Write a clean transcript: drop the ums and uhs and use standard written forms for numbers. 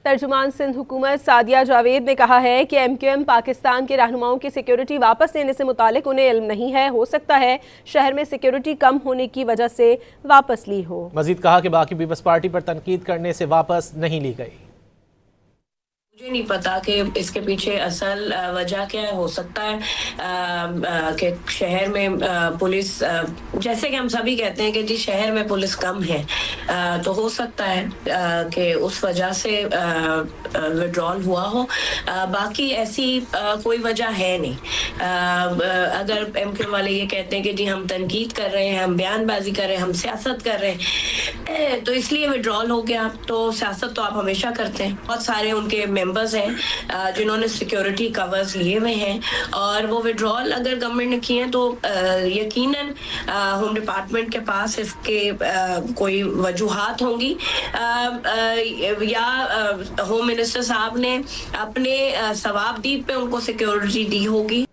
ترجمان سندھ حکومت سعدیہ جاوید نے کہا ہے کہ ایم کیو ایم پاکستان کے رہنماؤں کی سیکیورٹی واپس لینے سے متعلق انہیں علم نہیں ہے، ہو سکتا ہے شہر میں سیکیورٹی کم ہونے کی وجہ سے واپس لی ہو۔ مزید کہا کہ باقی پیپلز پارٹی پر تنقید کرنے سے واپس نہیں لی گئی۔ مجھے نہیں پتا کہ اس کے پیچھے اصل وجہ کیا ہے۔ ہو سکتا ہے کہ شہر میں پولیس، جیسے کہ ہم سبھی کہتے ہیں کہ جی شہر میں پولیس کم ہے، تو ہو سکتا ہے کہ اس وجہ سے وڈرال ہوا ہو۔ باقی ایسی کوئی وجہ ہے نہیں۔ اگر ایم کیو والے یہ کہتے ہیں کہ جی ہم تنقید کر رہے ہیں، ہم بیان بازی کر رہے ہیں، ہم سیاست کر رہے ہیں، تو اس لیے وڈرال ہو گیا۔ تو سیاست تو آپ ہمیشہ کرتے ہیں۔ بہت سارے ان کے ممبرز ہیں جنہوں نے سیکیورٹی کورز لیے ہوئے ہیں، اور وہ وڈرال اگر گورنمنٹ نے کیے ہیں تو یقیناً ہوم ڈپارٹمنٹ کے پاس اس کے کوئی وجوہات ہوں گی، یا ہوم منسٹر صاحب نے اپنے ثواب دید پہ ان کو سیکیورٹی دی ہوگی۔